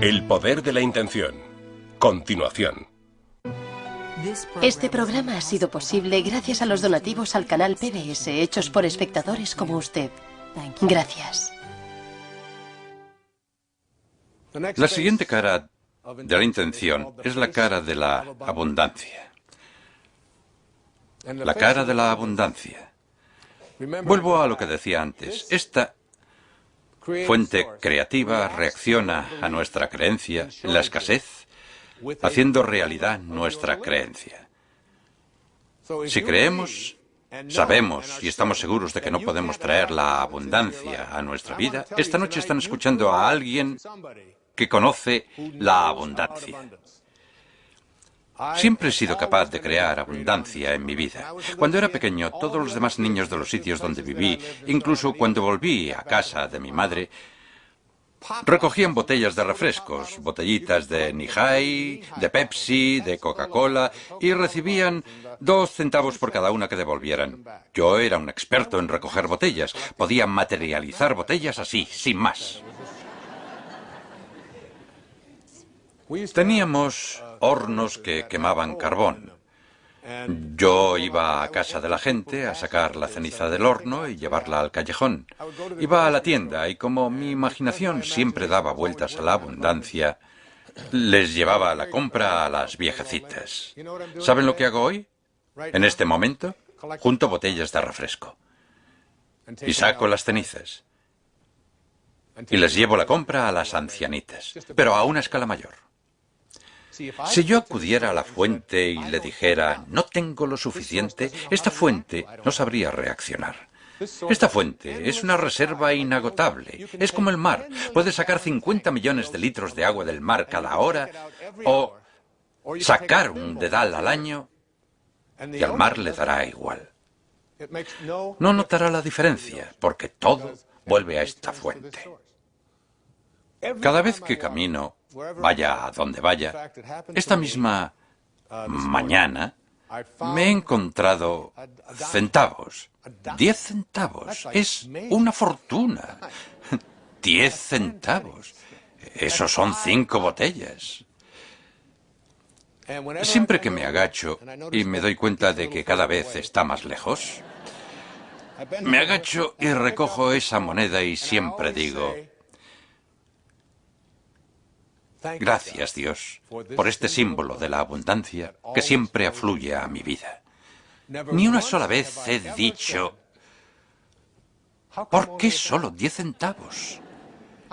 El poder de la intención. Continuación. Este programa ha sido posible gracias a los donativos al canal PBS hechos por espectadores como usted. Gracias. La siguiente cara de la intención es la cara de la abundancia. La cara de la abundancia. Vuelvo a lo que decía antes. Esta fuente creativa reacciona a nuestra creencia en la escasez, haciendo realidad nuestra creencia. Si creemos, sabemos y estamos seguros de que no podemos traer la abundancia a nuestra vida, esta noche están escuchando a alguien que conoce la abundancia. Siempre he sido capaz de crear abundancia en mi vida. Cuando era pequeño, todos los demás niños de los sitios donde viví, incluso cuando volví a casa de mi madre, recogían botellas de refrescos, botellitas de Nihai, de Pepsi, de Coca-Cola, y recibían 2 centavos por cada una que devolvieran. Yo era un experto en recoger botellas. Podía materializar botellas así, sin más. Teníamos hornos que quemaban carbón. Yo iba a casa de la gente a sacar la ceniza del horno y llevarla al callejón. Iba a la tienda y como mi imaginación siempre daba vueltas a la abundancia, les llevaba la compra a las viejecitas. ¿Saben lo que hago hoy? En este momento, junto botellas de refresco. Y saco las cenizas. Y les llevo la compra a las ancianitas, pero a una escala mayor. Si yo acudiera a la fuente y le dijera, no tengo lo suficiente, esta fuente no sabría reaccionar. Esta fuente es una reserva inagotable. Es como el mar. Puede sacar 50 millones de litros de agua del mar cada hora o sacar un dedal al año y al mar le dará igual. No notará la diferencia porque todo vuelve a esta fuente. Cada vez que camino, vaya a donde vaya, esta misma mañana me he encontrado centavos. 10 centavos. Es una fortuna. 10 centavos. Eso son 5 botellas. Siempre que me agacho y me doy cuenta de que cada vez está más lejos, me agacho y recojo esa moneda y siempre digo, gracias, Dios, por este símbolo de la abundancia que siempre afluye a mi vida. Ni una sola vez he dicho, ¿por qué solo 10 centavos?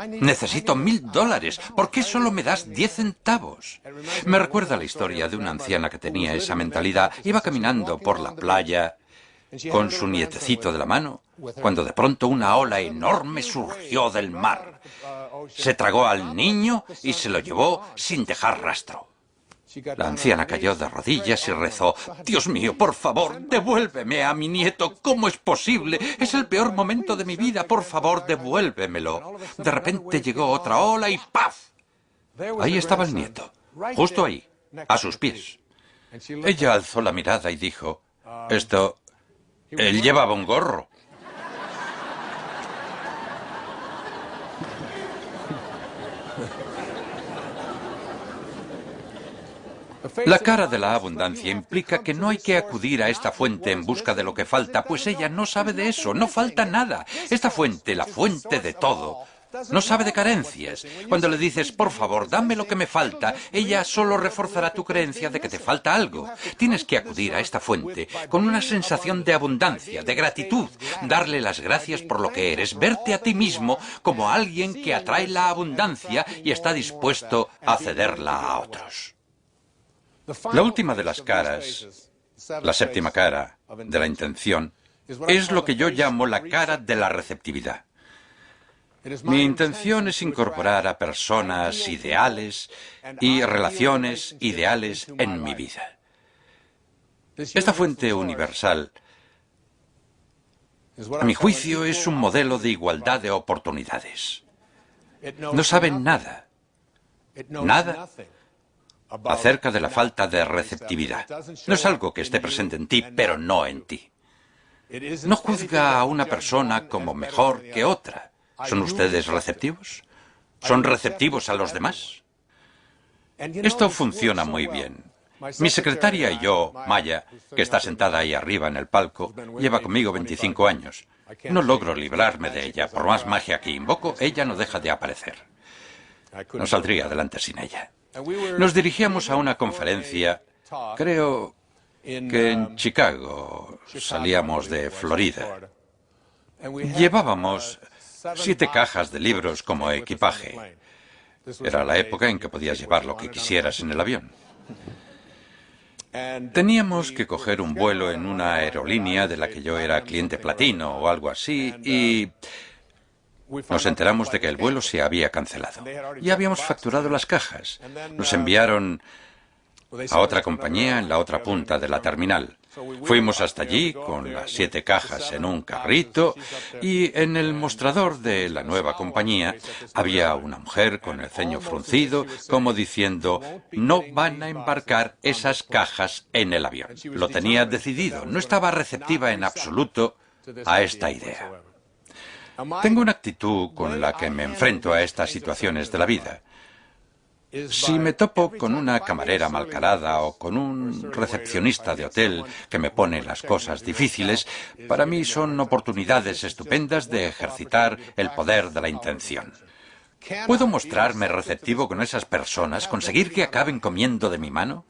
Necesito $1000. ¿Por qué solo me das 10 centavos? Me recuerda la historia de una anciana que tenía esa mentalidad. Iba caminando por la playa con su nietecito de la mano, cuando de pronto una ola enorme surgió del mar. Se tragó al niño y se lo llevó sin dejar rastro. La anciana cayó de rodillas y rezó, Dios mío, por favor, devuélveme a mi nieto. ¿Cómo es posible? Es el peor momento de mi vida. Por favor, devuélvemelo. De repente llegó otra ola y ¡paf! Ahí estaba el nieto, justo ahí, a sus pies. Ella alzó la mirada y dijo, él llevaba un gorro. La cara de la abundancia implica que no hay que acudir a esta fuente en busca de lo que falta, pues ella no sabe de eso, no falta nada. Esta fuente, la fuente de todo, no sabe de carencias. Cuando le dices, por favor, dame lo que me falta, ella solo reforzará tu creencia de que te falta algo. Tienes que acudir a esta fuente con una sensación de abundancia, de gratitud, darle las gracias por lo que eres, verte a ti mismo como alguien que atrae la abundancia y está dispuesto a cederla a otros. La última de las caras, la séptima cara de la intención, es lo que yo llamo la cara de la receptividad. Mi intención es incorporar a personas ideales y relaciones ideales en mi vida. Esta fuente universal, a mi juicio, es un modelo de igualdad de oportunidades. No saben nada, nada acerca de la falta de receptividad. No es algo que esté presente en ti, pero no en ti. No juzga a una persona como mejor que otra. ¿Son ustedes receptivos? ¿Son receptivos a los demás? Esto funciona muy bien. Mi secretaria y yo, Maya, que está sentada ahí arriba en el palco, lleva conmigo 25 años. No logro librarme de ella. Por más magia que invoco, ella no deja de aparecer. No saldría adelante sin ella. Nos dirigíamos a una conferencia, creo que en Chicago. Salíamos de Florida. Llevábamos 7 cajas de libros como equipaje. Era la época en que podías llevar lo que quisieras en el avión. Teníamos que coger un vuelo en una aerolínea de la que yo era cliente platino o algo así y nos enteramos de que el vuelo se había cancelado. Ya habíamos facturado las cajas. Nos enviaron a otra compañía en la otra punta de la terminal. Fuimos hasta allí con las 7 cajas en un carrito y en el mostrador de la nueva compañía había una mujer con el ceño fruncido como diciendo: no van a embarcar esas cajas en el avión. Lo tenía decidido, no estaba receptiva en absoluto a esta idea. Tengo una actitud con la que me enfrento a estas situaciones de la vida. Si me topo con una camarera malcarada o con un recepcionista de hotel que me pone las cosas difíciles, para mí son oportunidades estupendas de ejercitar el poder de la intención. ¿Puedo mostrarme receptivo con esas personas, conseguir que acaben comiendo de mi mano?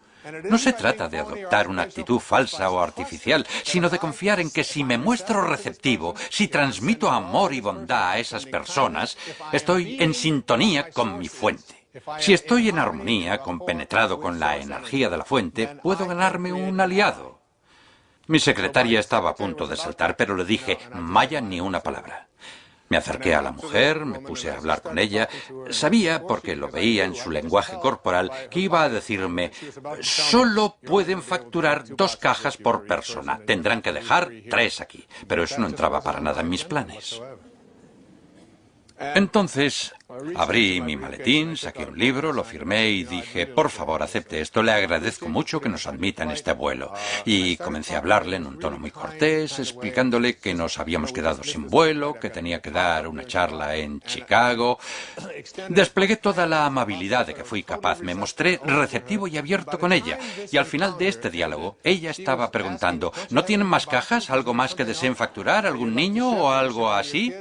No se trata de adoptar una actitud falsa o artificial, sino de confiar en que si me muestro receptivo, si transmito amor y bondad a esas personas, estoy en sintonía con mi fuente. Si estoy en armonía, compenetrado con la energía de la fuente, puedo ganarme un aliado. Mi secretaria estaba a punto de saltar, pero le dije: Maya, ni una palabra. Me acerqué a la mujer, me puse a hablar con ella. Sabía, porque lo veía en su lenguaje corporal, que iba a decirme: solo pueden facturar 2 cajas por persona. Tendrán que dejar 3 aquí. Pero eso no entraba para nada en mis planes. Entonces abrí mi maletín, saqué un libro, lo firmé y dije: por favor, acepte esto, le agradezco mucho que nos admita en este vuelo. Y comencé a hablarle en un tono muy cortés, explicándole que nos habíamos quedado sin vuelo, que tenía que dar una charla en Chicago. Desplegué toda la amabilidad de que fui capaz, me mostré receptivo y abierto con ella. Y al final de este diálogo, ella estaba preguntando: ¿no tienen más cajas? ¿Algo más que deseen facturar? ¿Algún niño o algo así?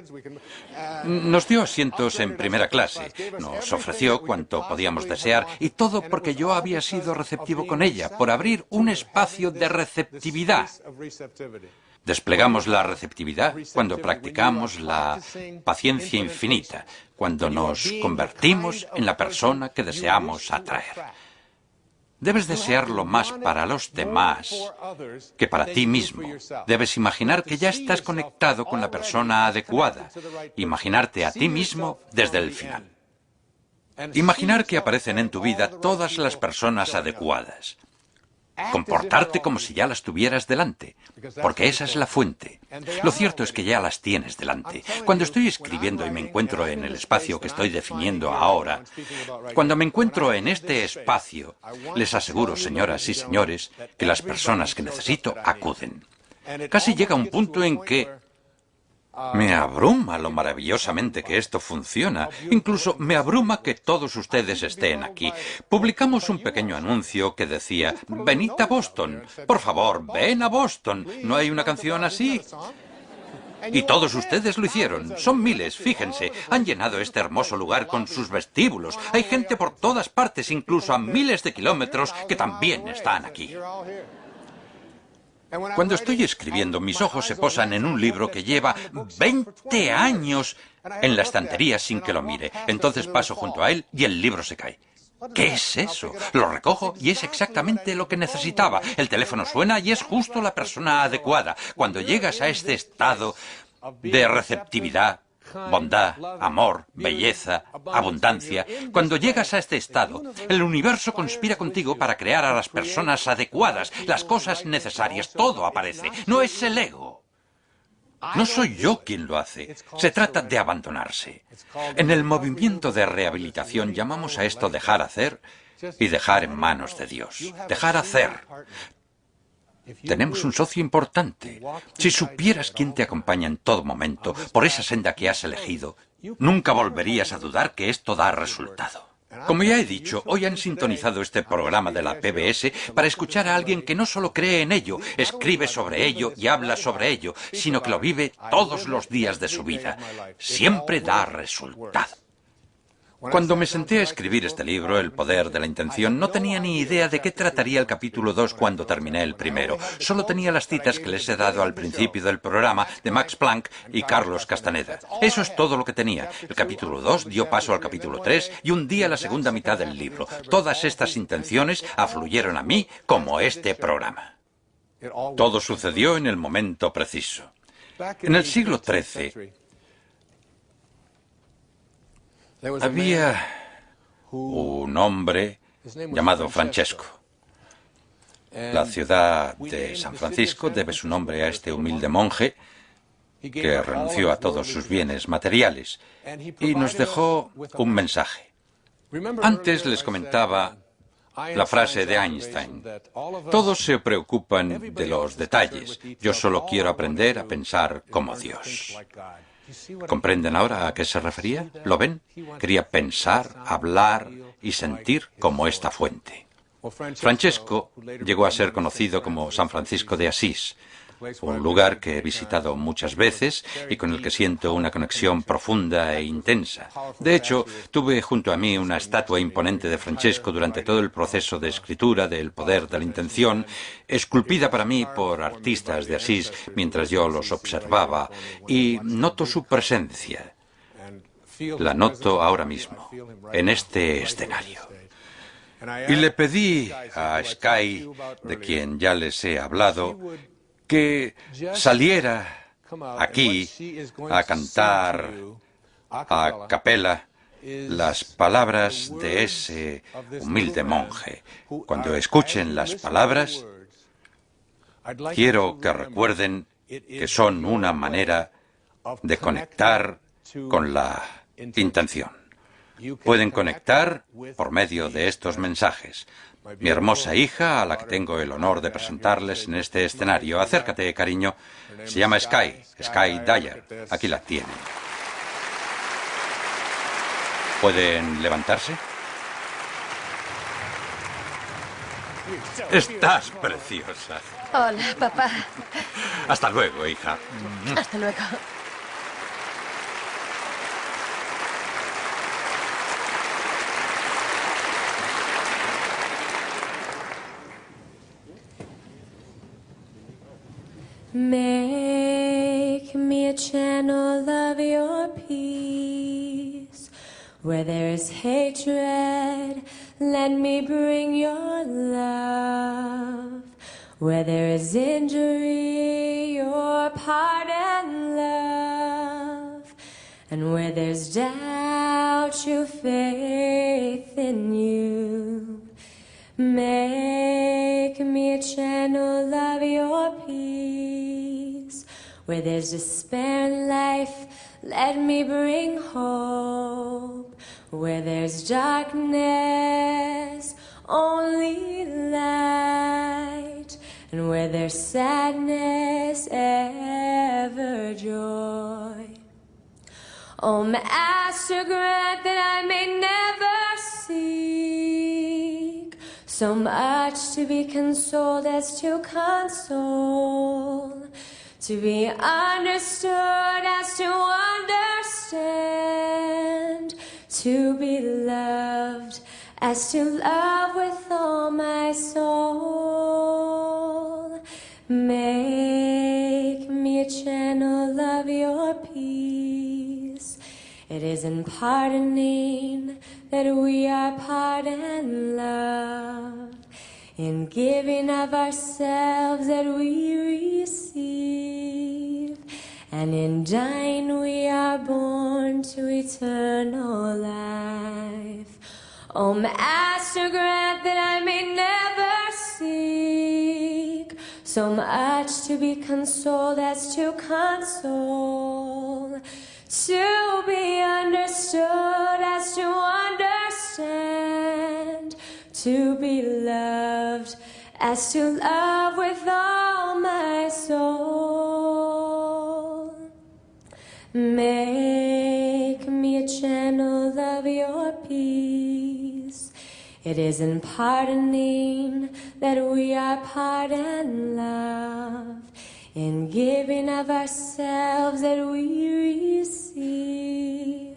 Nos dio asientos en primera clase, nos ofreció cuanto podíamos desear, y todo porque yo había sido receptivo con ella, por abrir un espacio de receptividad. Desplegamos la receptividad cuando practicamos la paciencia infinita, cuando nos convertimos en la persona que deseamos atraer. Debes desearlo más para los demás que para ti mismo. Debes imaginar que ya estás conectado con la persona adecuada. Imaginarte a ti mismo desde el final. Imaginar que aparecen en tu vida todas las personas adecuadas. Comportarte como si ya las tuvieras delante, porque esa es la fuente. Lo cierto es que ya las tienes delante. Cuando estoy escribiendo y me encuentro en el espacio que estoy definiendo ahora, cuando me encuentro en este espacio, les aseguro, señoras y señores, que las personas que necesito acuden. Casi llega un punto en que me abruma lo maravillosamente que esto funciona. Incluso me abruma que todos ustedes estén aquí. Publicamos un pequeño anuncio que decía: venid a Boston. Por favor, ven a Boston. ¿No hay una canción así? Y todos ustedes lo hicieron. Son miles, fíjense. Han llenado este hermoso lugar con sus vestíbulos. Hay gente por todas partes, incluso a miles de kilómetros, que también están aquí. Cuando estoy escribiendo, mis ojos se posan en un libro que lleva 20 años en la estantería sin que lo mire. Entonces paso junto a él y el libro se cae. ¿Qué es eso? Lo recojo y es exactamente lo que necesitaba. El teléfono suena y es justo la persona adecuada. Cuando llegas a este estado de receptividad, bondad, amor, belleza, abundancia. Cuando llegas a este estado, el universo conspira contigo para crear a las personas adecuadas, las cosas necesarias, todo aparece. No es el ego. No soy yo quien lo hace. Se trata de abandonarse. En el movimiento de rehabilitación llamamos a esto dejar hacer y dejar en manos de Dios. Dejar hacer. Tenemos un socio importante. Si supieras quién te acompaña en todo momento por esa senda que has elegido, nunca volverías a dudar que esto da resultado. Como ya he dicho, hoy han sintonizado este programa de la PBS para escuchar a alguien que no solo cree en ello, escribe sobre ello y habla sobre ello, sino que lo vive todos los días de su vida. Siempre da resultado. Cuando me senté a escribir este libro, El poder de la intención, no tenía ni idea de qué trataría el capítulo 2 cuando terminé el primero. Solo tenía las citas que les he dado al principio del programa de Max Planck y Carlos Castaneda. Eso es todo lo que tenía. El capítulo 2 dio paso al capítulo 3 y un día la segunda mitad del libro. Todas estas intenciones afluyeron a mí como este programa. Todo sucedió en el momento preciso. En el siglo XIII... había un hombre llamado Francesco. La ciudad de San Francisco debe su nombre a este humilde monje que renunció a todos sus bienes materiales y nos dejó un mensaje. Antes les comentaba la frase de Einstein: todos se preocupan de los detalles, yo solo quiero aprender a pensar como Dios. ¿Comprenden ahora a qué se refería? ¿Lo ven? Quería pensar, hablar y sentir como esta fuente. Francesco llegó a ser conocido como San Francisco de Asís, un lugar que he visitado muchas veces y con el que siento una conexión profunda e intensa. De hecho, tuve junto a mí una estatua imponente de Francesco durante todo el proceso de escritura de El poder de la intención, esculpida para mí por artistas de Asís mientras yo los observaba, y noto su presencia. La noto ahora mismo, en este escenario. Y le pedí a Sky, de quien ya les he hablado, que saliera aquí a cantar a capela las palabras de ese humilde monje. Cuando escuchen las palabras, quiero que recuerden que son una manera de conectar con la intención. Pueden conectar por medio de estos mensajes. Mi hermosa hija, a la que tengo el honor de presentarles en este escenario. Acércate, cariño. Se llama Sky Dyer. Aquí la tienen. ¿Pueden levantarse? Estás preciosa. Hola, papá. Hasta luego, hija. Hasta luego. Make me a channel of your peace. Where there is hatred, let me bring your love. Where there is injury, your pardon, love. And where there's doubt, your faith in you. Make me a channel of your peace. Where there's despair in life, let me bring hope. Where there's darkness, only light. And where there's sadness, ever joy. Oh, Master, grant that I may never seek so much to be consoled as to console, to be understood as to understand, to be loved as to love with all my soul. Make me a channel of your peace. It is in pardoning that we are pardoned, love. In giving of ourselves that we receive. And in dying we are born to eternal life. O Master, grant that I may never seek so much to be consoled as to console, to be understood as to understand, to be loved as to love with all my soul. Make me a channel of your peace. It is in pardoning that we are pardoned, love. In giving of ourselves that we receive.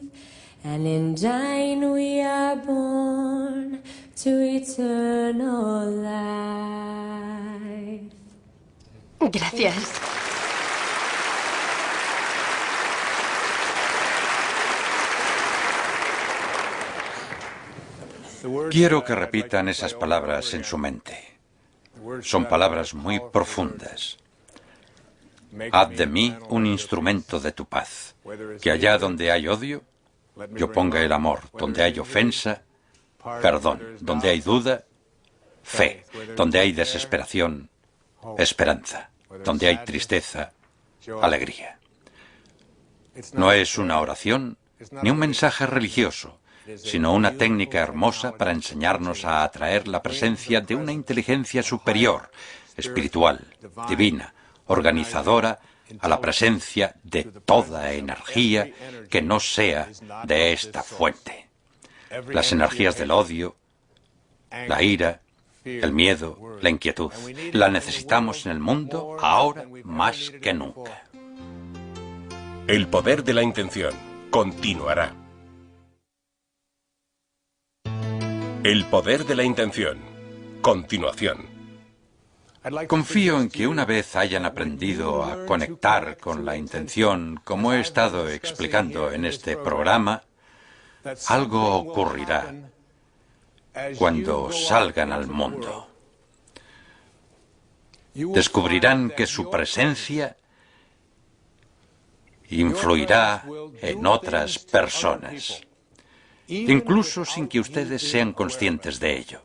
And in dying we are born to eternal life. Gracias. Quiero que repitan esas palabras en su mente. Son palabras muy profundas. Haz de mí un instrumento de tu paz. Que allá donde hay odio, yo ponga el amor. Donde hay ofensa, perdón. Donde hay duda, fe. Donde hay desesperación, esperanza. Donde hay tristeza, alegría. No es una oración ni un mensaje religioso, sino una técnica hermosa para enseñarnos a atraer la presencia de una inteligencia superior, espiritual, divina, organizadora, a la presencia de toda energía que no sea de esta fuente. Las energías del odio, la ira, el miedo, la inquietud, la necesitamos en el mundo ahora más que nunca. El poder de la intención continuará. El poder de la intención. Continuación. Confío en que una vez hayan aprendido a conectar con la intención, como he estado explicando en este programa, algo ocurrirá cuando salgan al mundo. Descubrirán que su presencia influirá en otras personas, incluso sin que ustedes sean conscientes de ello.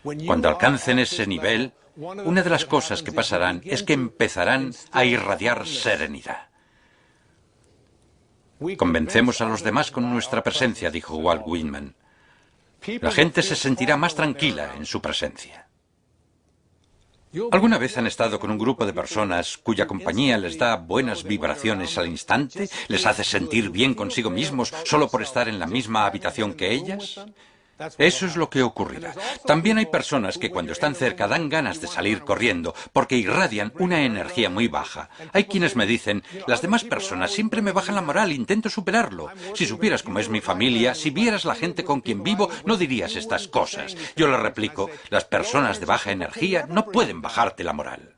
Cuando alcancen ese nivel, una de las cosas que pasarán es que empezarán a irradiar serenidad. Convencemos a los demás con nuestra presencia, dijo Walt Whitman. La gente se sentirá más tranquila en su presencia. ¿Alguna vez han estado con un grupo de personas cuya compañía les da buenas vibraciones al instante? ¿Les hace sentir bien consigo mismos solo por estar en la misma habitación que ellas? Eso es lo que ocurrirá. También hay personas que cuando están cerca dan ganas de salir corriendo porque irradian una energía muy baja. Hay quienes me dicen, las demás personas siempre me bajan la moral, intento superarlo. Si supieras cómo es mi familia, si vieras la gente con quien vivo, no dirías estas cosas. Yo le replico, las personas de baja energía no pueden bajarte la moral.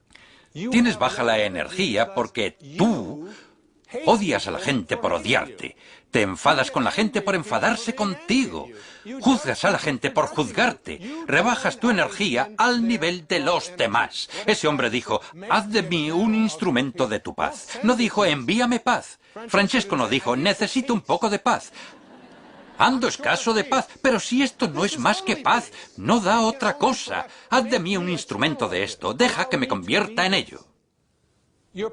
Tienes baja la energía porque tú odias a la gente por odiarte. Te enfadas con la gente por enfadarse contigo. Juzgas a la gente por juzgarte. Rebajas tu energía al nivel de los demás. Ese hombre dijo, haz de mí un instrumento de tu paz. No dijo, envíame paz. Francesco no dijo, necesito un poco de paz. Ando escaso de paz, pero si esto no es más que paz, no da otra cosa. Haz de mí un instrumento de esto. Deja que me convierta en ello.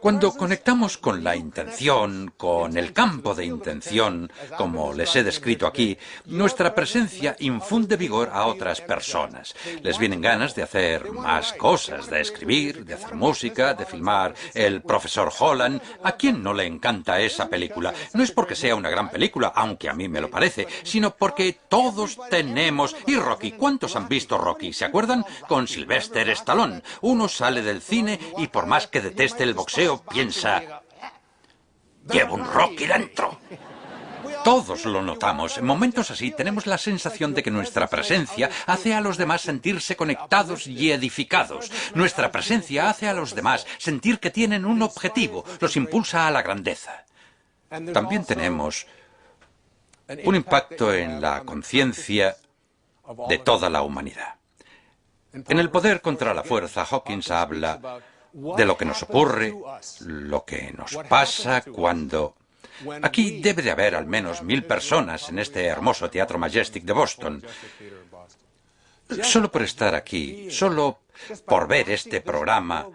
Cuando conectamos con la intención, con el campo de intención, como les he descrito aquí, nuestra presencia infunde vigor a otras personas. Les vienen ganas de hacer más cosas, de escribir, de hacer música, de filmar El Profesor Holland. ¿A quién no le encanta esa película? No es porque sea una gran película, aunque a mí me lo parece, sino porque todos tenemos... ¿Y Rocky? ¿Cuántos han visto Rocky? ¿Se acuerdan? Con Sylvester Stallone. Uno sale del cine y por más que deteste el boxeo, piensa, llevo un Rocky dentro. Todos lo notamos. En momentos así tenemos la sensación de que nuestra presencia hace a los demás sentirse conectados y edificados. Nuestra presencia hace a los demás sentir que tienen un objetivo, los impulsa a la grandeza. También tenemos un impacto en la conciencia de toda la humanidad. En El poder contra la fuerza, Hawkins habla de lo que nos ocurre, lo que nos pasa cuando... Aquí debe de haber al menos 1000 personas en este hermoso Teatro Majestic de Boston. Solo por estar aquí, solo por ver este programa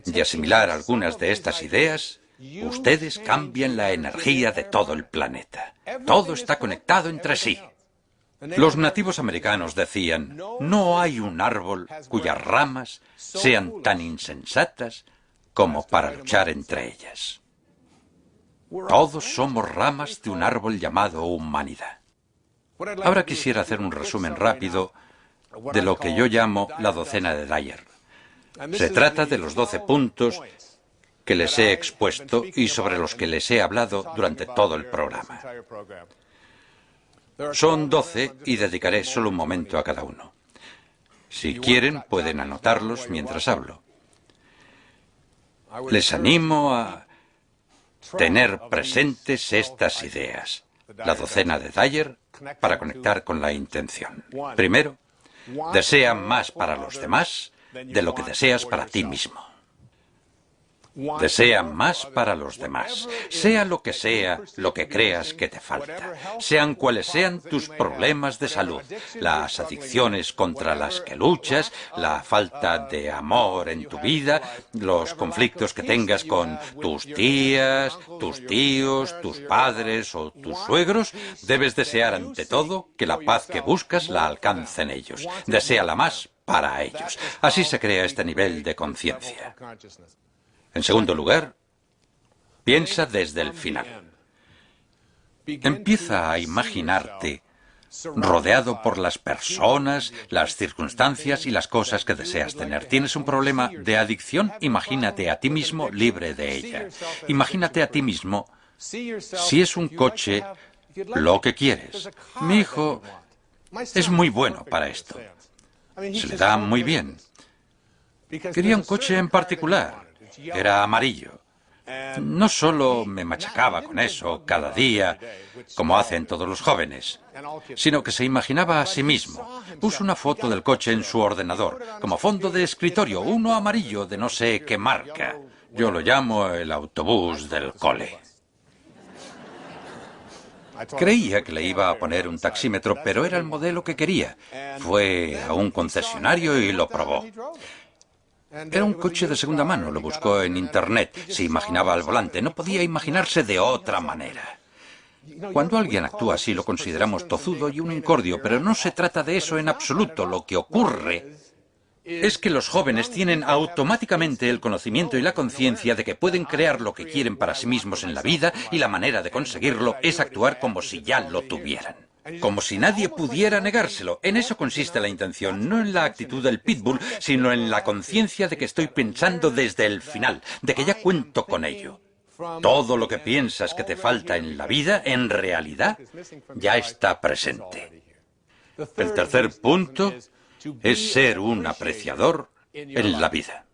y asimilar algunas de estas ideas, ustedes cambian la energía de todo el planeta. Todo está conectado entre sí. Los nativos americanos decían, no hay un árbol cuyas ramas sean tan insensatas como para luchar entre ellas. Todos somos ramas de un árbol llamado humanidad. Ahora quisiera hacer un resumen rápido de lo que yo llamo la docena de Dyer. Se trata de los 12 puntos que les he expuesto y sobre los que les he hablado durante todo el programa. Son 12 y dedicaré solo un momento a cada uno. Si quieren, pueden anotarlos mientras hablo. Les animo a tener presentes estas ideas. La docena de Dyer para conectar con la intención. Primero, desea más para los demás de lo que deseas para ti mismo. Desea más para los demás, sea lo que creas que te falta, sean cuales sean tus problemas de salud, las adicciones contra las que luchas, la falta de amor en tu vida, los conflictos que tengas con tus tías, tus tíos, tus padres o tus suegros, debes desear ante todo que la paz que buscas la alcancen ellos. Deséala más para ellos. Así se crea este nivel de conciencia. En segundo lugar, piensa desde el final. Empieza a imaginarte rodeado por las personas, las circunstancias y las cosas que deseas tener. ¿Tienes un problema de adicción? Imagínate a ti mismo libre de ella. Imagínate a ti mismo, si es un coche, lo que quieres. Mi hijo es muy bueno para esto. Se le da muy bien. Quería un coche en particular. Era amarillo. No solo me machacaba con eso cada día, como hacen todos los jóvenes, sino que se imaginaba a sí mismo. Puso una foto del coche en su ordenador, como fondo de escritorio, uno amarillo de no sé qué marca. Yo lo llamo el autobús del cole. Creía que le iba a poner un taxímetro, pero era el modelo que quería. Fue a un concesionario y lo probó. Era un coche de segunda mano, lo buscó en Internet, se imaginaba al volante, no podía imaginarse de otra manera. Cuando alguien actúa así lo consideramos tozudo y un incordio, pero no se trata de eso en absoluto. Lo que ocurre es que los jóvenes tienen automáticamente el conocimiento y la conciencia de que pueden crear lo que quieren para sí mismos en la vida y la manera de conseguirlo es actuar como si ya lo tuvieran. Como si nadie pudiera negárselo. En eso consiste la intención, no en la actitud del pitbull, sino en la conciencia de que estoy pensando desde el final, de que ya cuento con ello. Todo lo que piensas que te falta en la vida, en realidad, ya está presente. El tercer punto es ser un apreciador en la vida.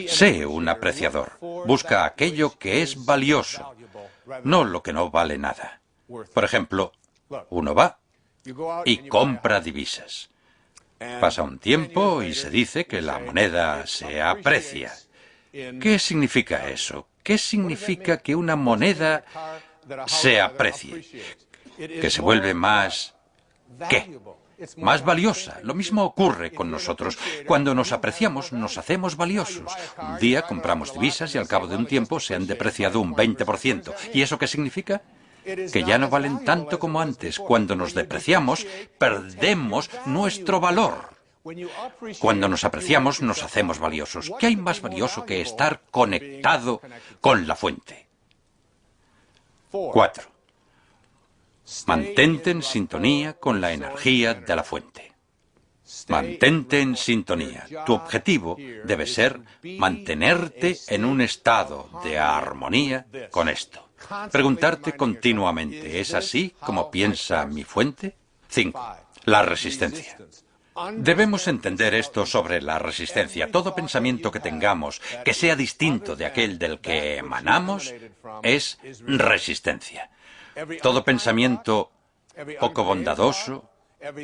Sé un apreciador. Busca aquello que es valioso, no lo que no vale nada. Por ejemplo, uno va y compra divisas. Pasa un tiempo y se dice que la moneda se aprecia. ¿Qué significa eso? ¿Qué significa que una moneda se aprecie? Que se vuelve más... ¿qué? Más valiosa. Lo mismo ocurre con nosotros. Cuando nos apreciamos, nos hacemos valiosos. Un día compramos divisas y al cabo de un tiempo se han depreciado un 20%. ¿Y eso qué significa? Que ya no valen tanto como antes. Cuando nos depreciamos, perdemos nuestro valor. Cuando nos apreciamos, nos hacemos valiosos. ¿Qué hay más valioso que estar conectado con la fuente? 4. Mantente en sintonía con la energía de la fuente. Mantente en sintonía. Tu objetivo debe ser mantenerte en un estado de armonía con esto. Preguntarte continuamente, ¿es así como piensa mi fuente? 5. La resistencia. Debemos entender esto sobre la resistencia. Todo pensamiento que tengamos que sea distinto de aquel del que emanamos es resistencia. Todo pensamiento poco bondadoso,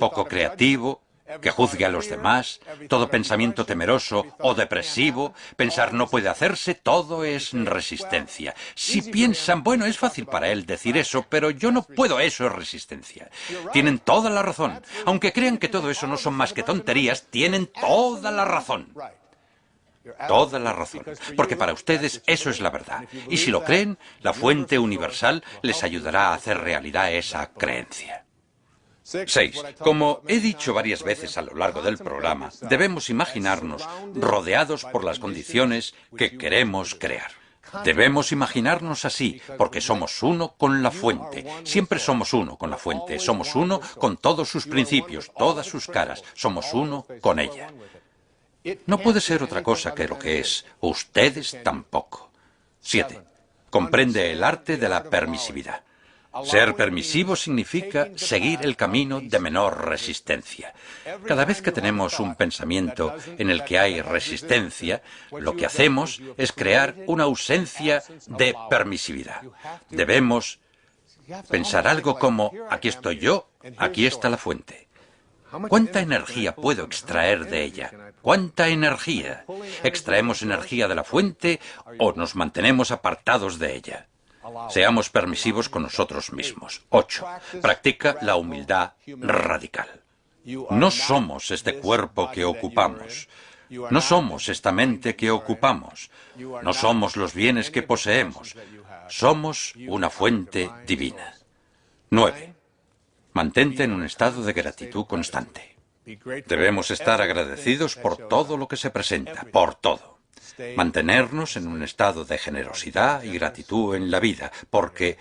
poco creativo, que juzgue a los demás, todo pensamiento temeroso o depresivo, pensar no puede hacerse, todo es resistencia. Si piensan, bueno, es fácil para él decir eso, pero yo no puedo, eso es resistencia. Tienen toda la razón. Aunque crean que todo eso no son más que tonterías, tienen toda la razón. Toda la razón. Porque para ustedes eso es la verdad. Y si lo creen, la fuente universal les ayudará a hacer realidad esa creencia. 6. Como he dicho varias veces a lo largo del programa, debemos imaginarnos rodeados por las condiciones que queremos crear. Debemos imaginarnos así, porque somos uno con la fuente. Siempre somos uno con la fuente. Somos uno con todos sus principios, todas sus caras. Somos uno con ella. No puede ser otra cosa que lo que es. Ustedes tampoco. 7. Comprende el arte de la permisividad. Ser permisivo significa seguir el camino de menor resistencia. Cada vez que tenemos un pensamiento en el que hay resistencia, lo que hacemos es crear una ausencia de permisividad. Debemos pensar algo como, aquí estoy yo, aquí está la fuente. ¿Cuánta energía puedo extraer de ella? ¿Cuánta energía? ¿Extraemos energía de la fuente o nos mantenemos apartados de ella? Seamos permisivos con nosotros mismos. 8. Practica la humildad radical. No somos este cuerpo que ocupamos. No somos esta mente que ocupamos. No somos los bienes que poseemos. Somos una fuente divina. 9. Mantente en un estado de gratitud constante. Debemos estar agradecidos por todo lo que se presenta, por todo. Mantenernos en un estado de generosidad y gratitud en la vida, porque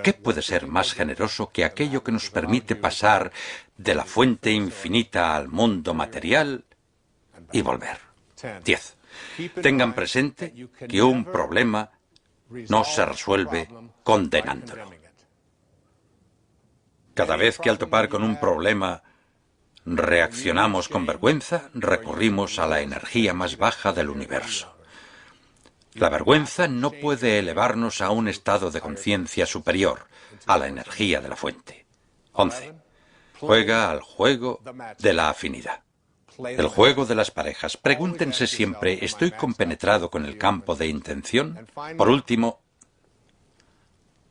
¿qué puede ser más generoso que aquello que nos permite pasar de la fuente infinita al mundo material y volver? 10. Tengan presente que un problema no se resuelve condenándolo. Cada vez que al topar con un problema reaccionamos con vergüenza, recurrimos a la energía más baja del universo. La vergüenza no puede elevarnos a un estado de conciencia superior, a la energía de la fuente. 11. Juega al juego de la afinidad. El juego de las parejas. Pregúntense siempre, ¿estoy compenetrado con el campo de intención? Por último,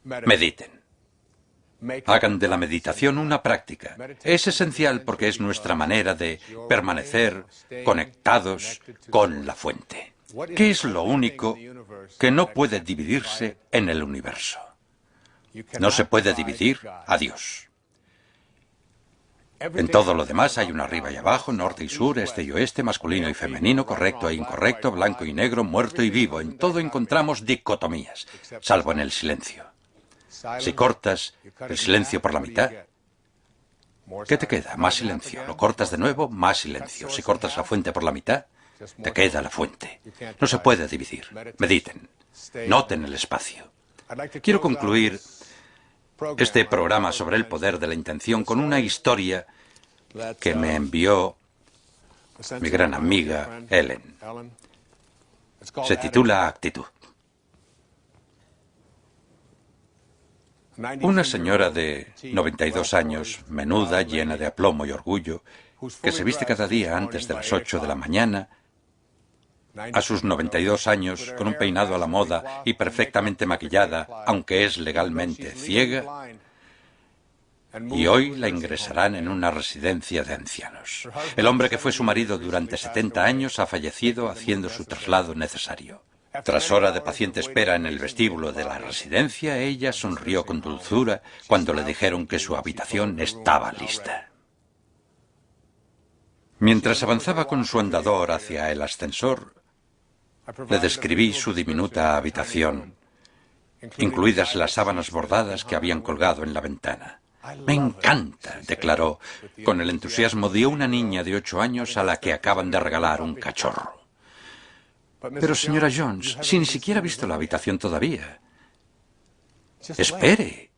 mediten. Hagan de la meditación una práctica. Es esencial porque es nuestra manera de permanecer conectados con la fuente. ¿Qué es lo único que no puede dividirse en el universo? No se puede dividir a Dios. En todo lo demás hay un arriba y abajo, norte y sur, este y oeste, masculino y femenino, correcto e incorrecto, blanco y negro, muerto y vivo. En todo encontramos dicotomías, salvo en el silencio. Si cortas el silencio por la mitad, ¿qué te queda? Más silencio. Lo cortas de nuevo, más silencio. Si cortas la fuente por la mitad, te queda la fuente. No se puede dividir. Mediten. Noten el espacio. Quiero concluir este programa sobre el poder de la intención con una historia que me envió mi gran amiga Ellen. Se titula Actitud. Una señora de 92 años, menuda, llena de aplomo y orgullo, que se viste cada día antes de las 8 de la mañana, a sus 92 años, con un peinado a la moda y perfectamente maquillada, aunque es legalmente ciega, y hoy la ingresarán en una residencia de ancianos. El hombre que fue su marido durante 70 años ha fallecido haciendo su traslado necesario. Tras hora de paciente espera en el vestíbulo de la residencia, ella sonrió con dulzura cuando le dijeron que su habitación estaba lista. Mientras avanzaba con su andador hacia el ascensor, le describí su diminuta habitación, incluidas las sábanas bordadas que habían colgado en la ventana. «Me encanta», declaró, con el entusiasmo de una niña de 8 años a la que acaban de regalar un cachorro. «Pero, señora Jones, si ni siquiera ha visto la habitación todavía». «Espere».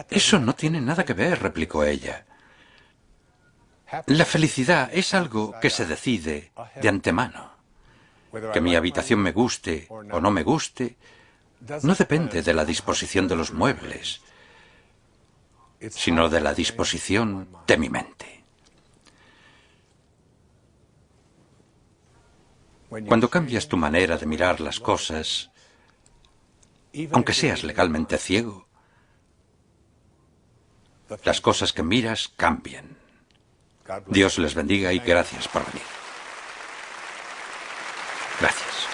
«Eso no tiene nada que ver», replicó ella. «La felicidad es algo que se decide de antemano. Que mi habitación me guste o no me guste no depende de la disposición de los muebles, sino de la disposición de mi mente. Cuando cambias tu manera de mirar las cosas, aunque seas legalmente ciego, las cosas que miras cambian. Dios les bendiga y gracias por venir. Gracias.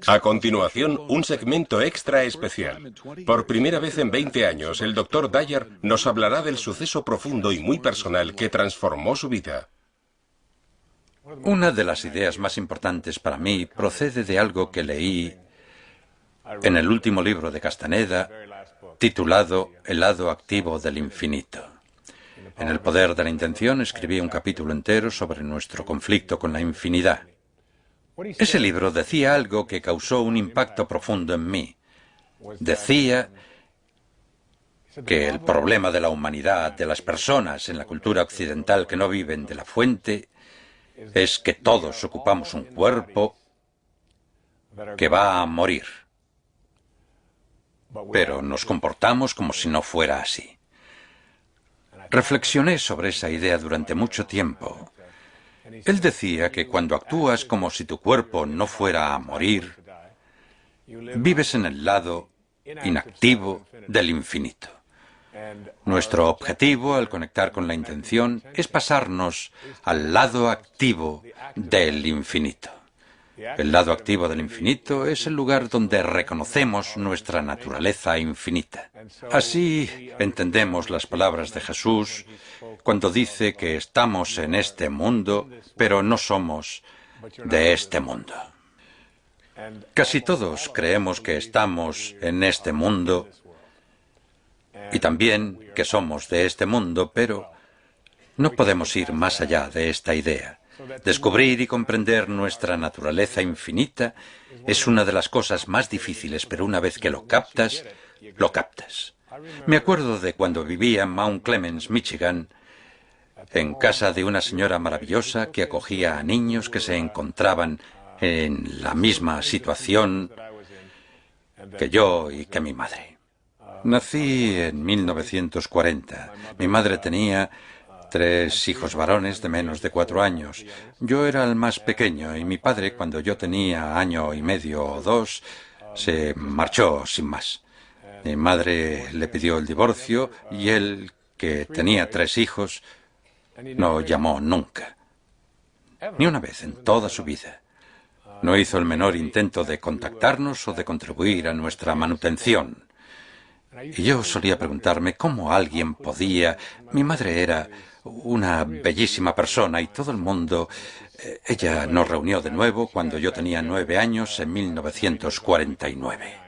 A continuación, un segmento extra especial. Por primera vez en 20 años, el Dr. Dyer nos hablará del suceso profundo y muy personal que transformó su vida. Una de las ideas más importantes para mí procede de algo que leí en el último libro de Castaneda, titulado El lado activo del infinito. En El poder de la intención escribí un capítulo entero sobre nuestro conflicto con la infinidad. Ese libro decía algo que causó un impacto profundo en mí. Decía que el problema de la humanidad, de las personas en la cultura occidental que no viven de la fuente, es que todos ocupamos un cuerpo que va a morir. Pero nos comportamos como si no fuera así. Reflexioné sobre esa idea durante mucho tiempo. Él decía que cuando actúas como si tu cuerpo no fuera a morir, vives en el lado inactivo del infinito. Nuestro objetivo al conectar con la intención es pasarnos al lado activo del infinito. El lado activo del infinito es el lugar donde reconocemos nuestra naturaleza infinita. Así entendemos las palabras de Jesús cuando dice que estamos en este mundo, pero no somos de este mundo. Casi todos creemos que estamos en este mundo y también que somos de este mundo, pero no podemos ir más allá de esta idea. Descubrir y comprender nuestra naturaleza infinita es una de las cosas más difíciles, pero una vez que lo captas, lo captas. Me acuerdo de cuando vivía en Mount Clemens, Michigan, en casa de una señora maravillosa que acogía a niños que se encontraban en la misma situación que yo y que mi madre. Nací en 1940. Mi madre tenía 3 hijos varones de menos de 4 años. Yo era el más pequeño y mi padre, cuando yo tenía año y medio o 2, se marchó sin más. Mi madre le pidió el divorcio y él, que tenía 3 hijos, no llamó nunca. Ni una vez en toda su vida. No hizo el menor intento de contactarnos o de contribuir a nuestra manutención. Y yo solía preguntarme cómo alguien podía... Mi madre era una bellísima persona y todo el mundo... Ella nos reunió de nuevo cuando yo tenía 9 años en 1949.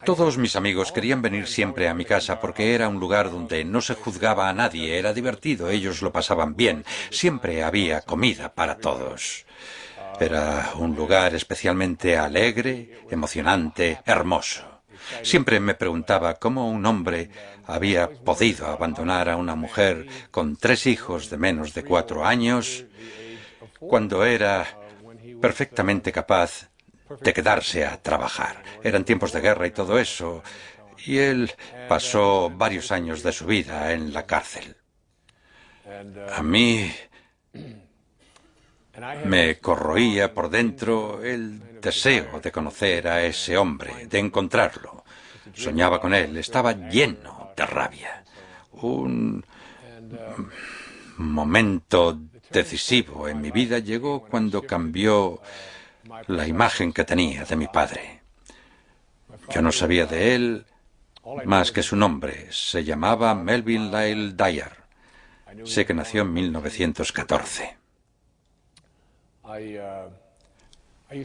Todos mis amigos querían venir siempre a mi casa porque era un lugar donde no se juzgaba a nadie, era divertido, ellos lo pasaban bien, siempre había comida para todos. Era un lugar especialmente alegre, emocionante, hermoso. Siempre me preguntaba cómo un hombre había podido abandonar a una mujer con 3 hijos de menos de 4 años cuando era perfectamente capaz de quedarse a trabajar. Eran tiempos de guerra y todo eso, y él pasó varios años de su vida en la cárcel. A mí me corroía por dentro el deseo de conocer a ese hombre, de encontrarlo. Soñaba con él, estaba lleno de rabia. Un momento decisivo en mi vida llegó cuando cambió la imagen que tenía de mi padre. Yo no sabía de él más que su nombre. Se llamaba Melvin Lyle Dyer. Sé que nació en 1914.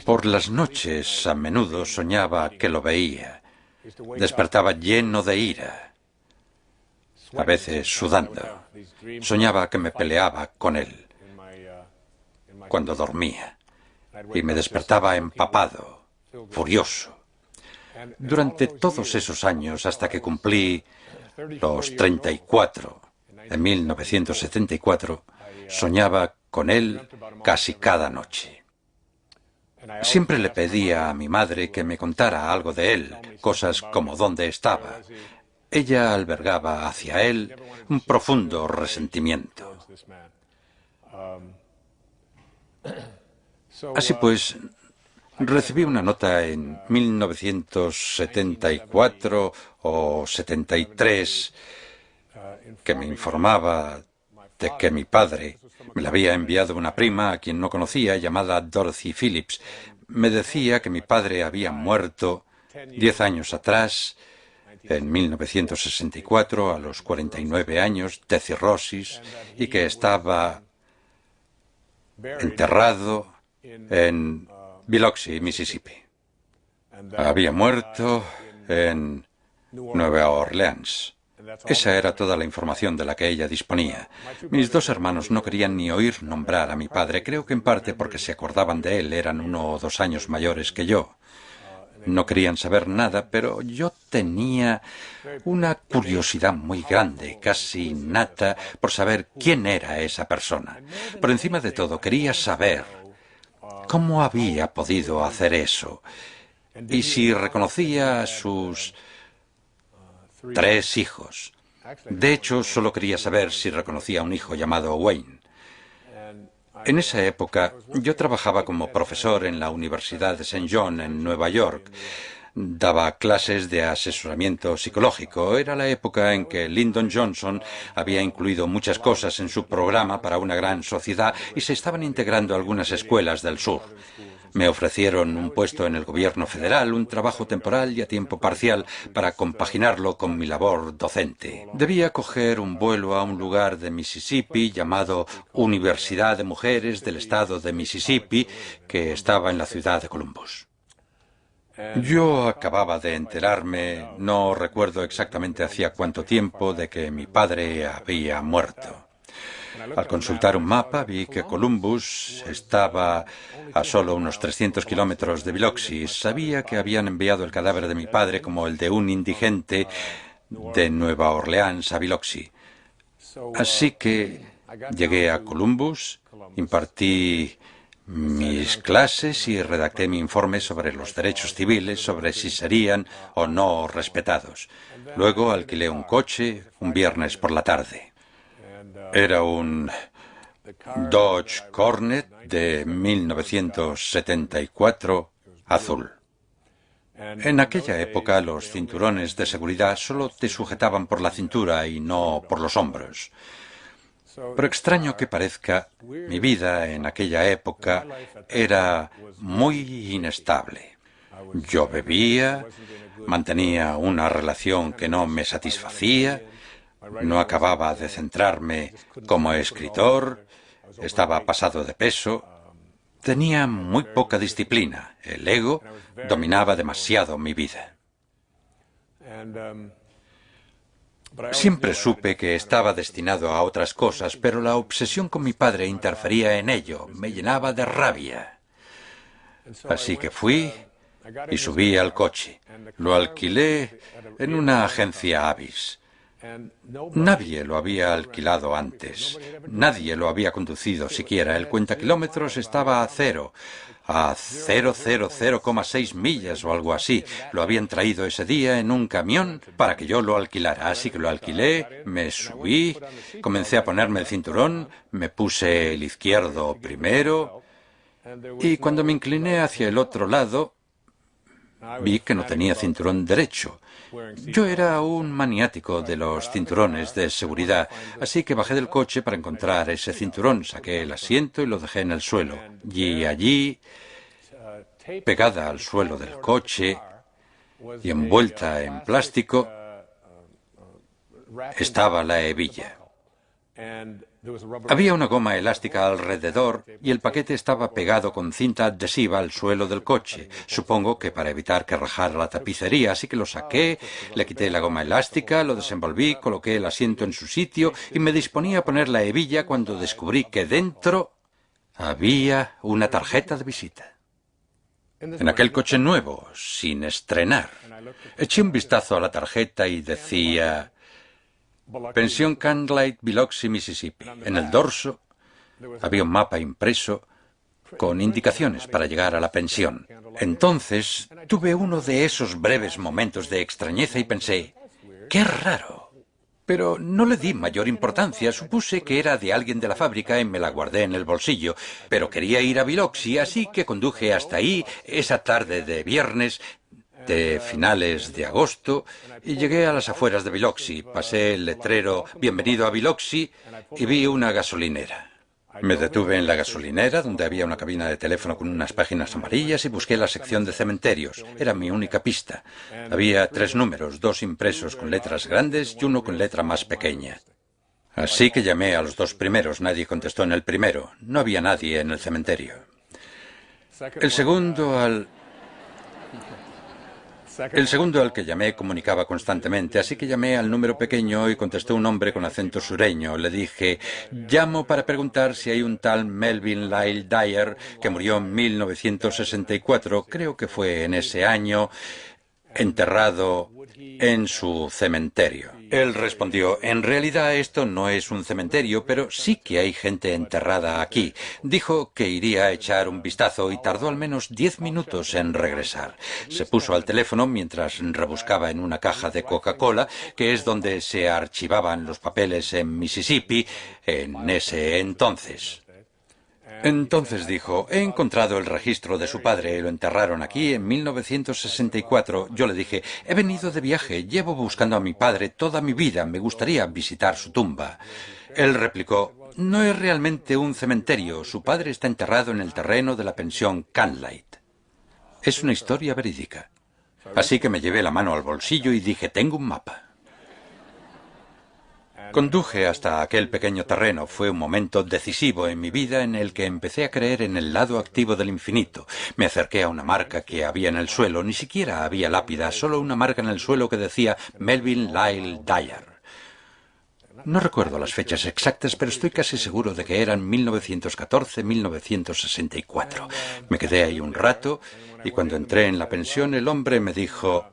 Por las noches a menudo soñaba que lo veía. Despertaba lleno de ira, a veces sudando. Soñaba que me peleaba con él cuando dormía y me despertaba empapado, furioso. Durante todos esos años, hasta que cumplí los 34, en 1974, soñaba con él casi cada noche. Siempre le pedía a mi madre que me contara algo de él, cosas como dónde estaba. Ella albergaba hacia él un profundo resentimiento. Así pues, recibí una nota en 1974 o 73 que me informaba de que mi padre Me la había enviado una prima a quien no conocía, llamada Dorothy Phillips. Me decía que mi padre había muerto 10 años atrás, en 1964, a los 49 años, de cirrosis, y que estaba enterrado en Biloxi, Mississippi. Había muerto en Nueva Orleans. Esa era toda la información de la que ella disponía. Mis 2 hermanos no querían ni oír nombrar a mi padre, creo que en parte porque se acordaban de él, eran 1 o 2 años mayores que yo. No querían saber nada, pero yo tenía una curiosidad muy grande, casi innata, por saber quién era esa persona. Por encima de todo, quería saber cómo había podido hacer eso y si reconocía a sus 3 hijos. De hecho, solo quería saber si reconocía a un hijo llamado Wayne. En esa época, yo trabajaba como profesor en la Universidad de St. John, en Nueva York. Daba clases de asesoramiento psicológico. Era la época en que Lyndon Johnson había incluido muchas cosas en su programa para una gran sociedad y se estaban integrando algunas escuelas del sur. Me ofrecieron un puesto en el gobierno federal, un trabajo temporal y a tiempo parcial para compaginarlo con mi labor docente. Debía coger un vuelo a un lugar de Mississippi llamado Universidad de Mujeres del Estado de Mississippi, que estaba en la ciudad de Columbus. Yo acababa de enterarme, no recuerdo exactamente hacía cuánto tiempo, de que mi padre había muerto. Al consultar un mapa vi que Columbus estaba a solo unos 300 kilómetros de Biloxi. Sabía que habían enviado el cadáver de mi padre como el de un indigente de Nueva Orleans a Biloxi. Así que llegué a Columbus, impartí mis clases y redacté mi informe sobre los derechos civiles, sobre si serían o no respetados. Luego alquilé un coche un viernes por la tarde. Era un Dodge Cornet de 1974 azul. En aquella época los cinturones de seguridad solo te sujetaban por la cintura y no por los hombros. Por extraño que parezca, mi vida en aquella época era muy inestable. Yo bebía, mantenía una relación que no me satisfacía, no acababa de centrarme como escritor, estaba pasado de peso, tenía muy poca disciplina, el ego dominaba demasiado mi vida. Siempre supe que estaba destinado a otras cosas, pero la obsesión con mi padre interfería en ello, me llenaba de rabia. Así que fui y subí al coche. Lo alquilé en una agencia Avis. Nadie lo había alquilado antes. Nadie lo había conducido siquiera. El cuentakilómetros estaba a 0. A 0,006 millas o algo así. Lo habían traído ese día en un camión para que yo lo alquilara. Así que lo alquilé, me subí, comencé a ponerme el cinturón, me puse el izquierdo primero y cuando me incliné hacia el otro lado vi que no tenía cinturón derecho. Yo era un maniático de los cinturones de seguridad, así que bajé del coche para encontrar ese cinturón, saqué el asiento y lo dejé en el suelo. Y allí, pegada al suelo del coche y envuelta en plástico, estaba la hebilla. Había una goma elástica alrededor y el paquete estaba pegado con cinta adhesiva al suelo del coche. Supongo que para evitar que rajara la tapicería, así que lo saqué, le quité la goma elástica, lo desenvolví, coloqué el asiento en su sitio y me disponía a poner la hebilla cuando descubrí que dentro había una tarjeta de visita. En aquel coche nuevo, sin estrenar. Eché un vistazo a la tarjeta y decía: Pensión Candlelight, Biloxi, Mississippi. En el dorso había un mapa impreso con indicaciones para llegar a la pensión. Entonces tuve uno de esos breves momentos de extrañeza y pensé: ¡qué raro! Pero no le di mayor importancia, supuse que era de alguien de la fábrica y me la guardé en el bolsillo. Pero quería ir a Biloxi, así que conduje hasta ahí esa tarde de viernes de finales de agosto y llegué a las afueras de Biloxi. Pasé el letrero "Bienvenido a Biloxi" y vi una gasolinera. Me detuve en la gasolinera, donde había una cabina de teléfono con unas páginas amarillas, y busqué la sección de cementerios. Era mi única pista. Había 3 números, 2 impresos con letras grandes y uno con letra más pequeña. Así que llamé a los 2 primeros. Nadie contestó en el primero. No había nadie en el cementerio. El segundo al que llamé comunicaba constantemente, así que llamé al número pequeño y contestó un hombre con acento sureño. Le dije: llamo para preguntar si hay un tal Melvin Lyle Dyer que murió en 1964, creo que fue en ese año, enterrado en su cementerio. Él respondió: en realidad esto no es un cementerio, pero sí que hay gente enterrada aquí. Dijo que iría a echar un vistazo y tardó al menos 10 minutos en regresar. Se puso al teléfono mientras rebuscaba en una caja de Coca-Cola, que es donde se archivaban los papeles en Mississippi en ese entonces. Entonces dijo: he encontrado el registro de su padre, lo enterraron aquí en 1964. Yo le dije: he venido de viaje, llevo buscando a mi padre toda mi vida, me gustaría visitar su tumba. Él replicó: no es realmente un cementerio, su padre está enterrado en el terreno de la pensión Canlight. Es una historia verídica. Así que me llevé la mano al bolsillo y dije: tengo un mapa. Conduje hasta aquel pequeño terreno. Fue un momento decisivo en mi vida en el que empecé a creer en el lado activo del infinito. Me acerqué a una marca que había en el suelo. Ni siquiera había lápida, solo una marca en el suelo que decía Melvin Lyle Dyer. No recuerdo las fechas exactas, pero estoy casi seguro de que eran 1914-1964. Me quedé ahí un rato y cuando entré en la pensión el hombre me dijo: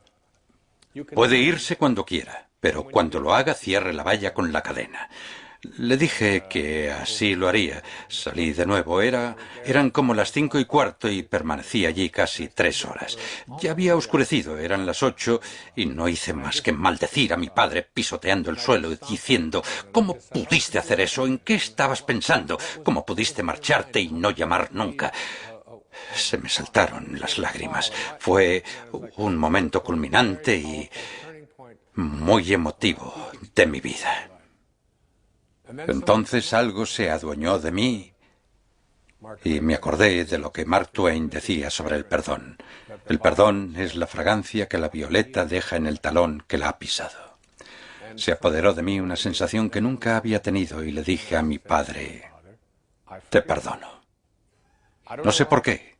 puede irse cuando quiera, pero cuando lo haga cierre la valla con la cadena. Le dije que así lo haría. Salí de nuevo. Eran como las 5:15 y permanecí allí casi 3 horas. Ya había oscurecido, eran las 8 y no hice más que maldecir a mi padre pisoteando el suelo y diciendo: ¿cómo pudiste hacer eso? ¿En qué estabas pensando? ¿Cómo pudiste marcharte y no llamar nunca? Se me saltaron las lágrimas. Fue un momento culminante y muy emotivo de mi vida. Entonces algo se adueñó de mí y me acordé de lo que Mark Twain decía sobre el perdón. El perdón es la fragancia que la violeta deja en el talón que la ha pisado. Se apoderó de mí una sensación que nunca había tenido y le dije a mi padre: te perdono. No sé por qué.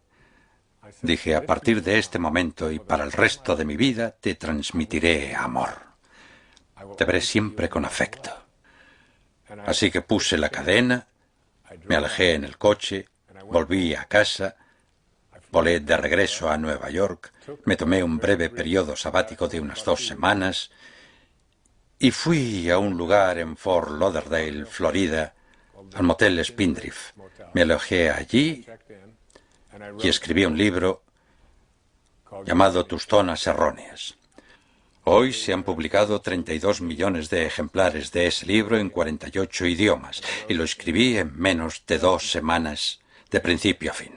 Dije: a partir de este momento y para el resto de mi vida te transmitiré amor. Te veré siempre con afecto. Así que puse la cadena, me alejé en el coche, volví a casa, volé de regreso a Nueva York, me tomé un breve periodo sabático de unas 2 semanas y fui a un lugar en Fort Lauderdale, Florida, al motel Spindrift. Me alojé allí y escribí un libro llamado Tus zonas erróneas. Hoy se han publicado 32 millones de ejemplares de ese libro en 48 idiomas y lo escribí en menos de 2 semanas, de principio a fin.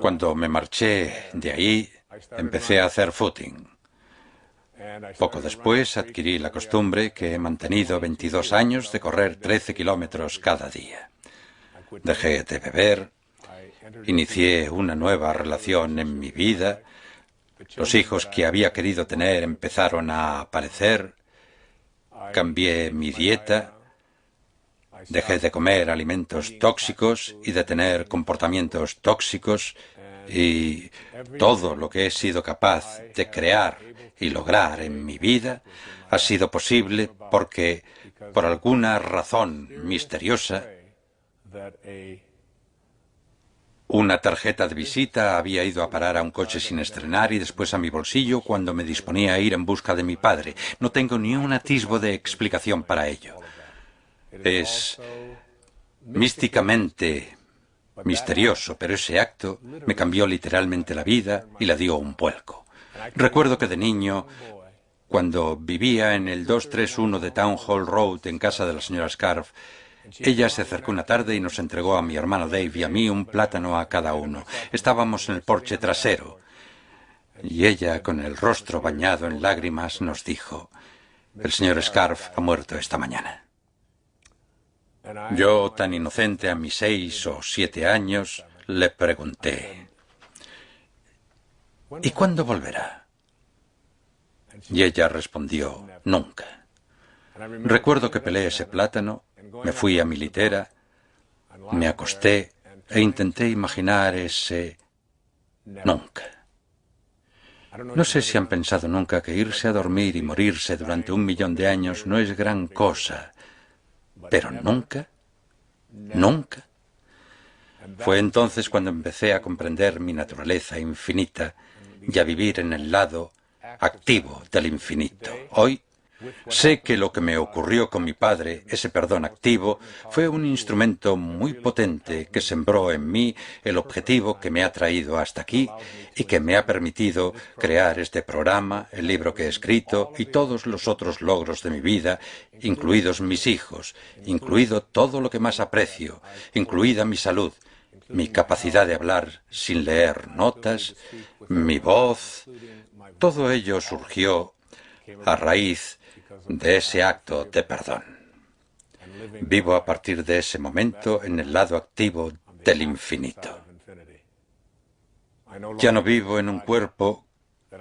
Cuando me marché de ahí, empecé a hacer footing. Poco después adquirí la costumbre que he mantenido 22 años de correr 13 kilómetros cada día. Dejé de beber, inicié una nueva relación en mi vida. Los hijos que había querido tener empezaron a aparecer. Cambié mi dieta. Dejé de comer alimentos tóxicos y de tener comportamientos tóxicos. Y todo lo que he sido capaz de crear y lograr en mi vida ha sido posible porque, por alguna razón misteriosa, una tarjeta de visita había ido a parar a un coche sin estrenar y después a mi bolsillo cuando me disponía a ir en busca de mi padre. No tengo ni un atisbo de explicación para ello. Es místicamente misterioso, pero ese acto me cambió literalmente la vida y la dio un vuelco. Recuerdo que de niño, cuando vivía en el 231 de Town Hall Road en casa de la señora Scarf, ella se acercó una tarde y nos entregó a mi hermano Dave y a mí un plátano a cada uno. Estábamos en el porche trasero y ella, con el rostro bañado en lágrimas, nos dijo: el señor Scarf ha muerto esta mañana. Yo, tan inocente a mis 6 o 7 años, le pregunté, ¿y cuándo volverá? Y ella respondió, nunca. Recuerdo que pelé ese plátano, me fui a mi litera, me acosté e intenté imaginar ese nunca. No sé si han pensado nunca que irse a dormir y morirse durante 1 millón de años no es gran cosa, pero nunca, nunca. Fue entonces cuando empecé a comprender mi naturaleza infinita y a vivir en el lado activo del infinito. Hoy sé que lo que me ocurrió con mi padre, ese perdón activo, fue un instrumento muy potente que sembró en mí el objetivo que me ha traído hasta aquí y que me ha permitido crear este programa, el libro que he escrito y todos los otros logros de mi vida, incluidos mis hijos, incluido todo lo que más aprecio, incluida mi salud, mi capacidad de hablar sin leer notas, mi voz. Todo ello surgió a raíz de ese acto de perdón. Vivo a partir de ese momento en el lado activo del infinito. Ya no vivo en un cuerpo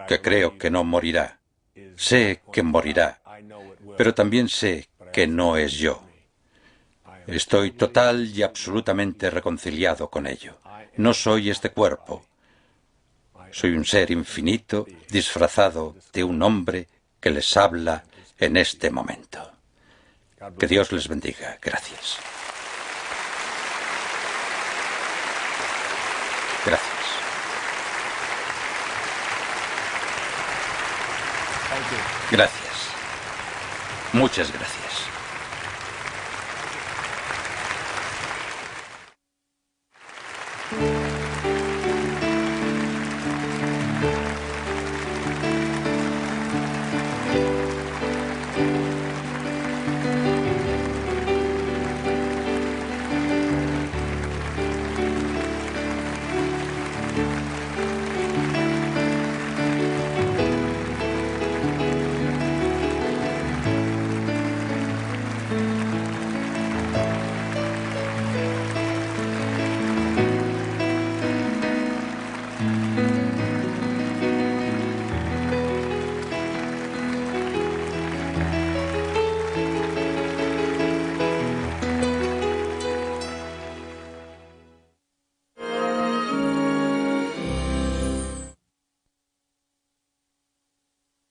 que creo que no morirá. Sé que morirá, pero también sé que no es yo. Estoy total y absolutamente reconciliado con ello. No soy este cuerpo. Soy un ser infinito disfrazado de un hombre que les habla en este momento. Que Dios les bendiga. Gracias. Gracias. Gracias. Muchas gracias.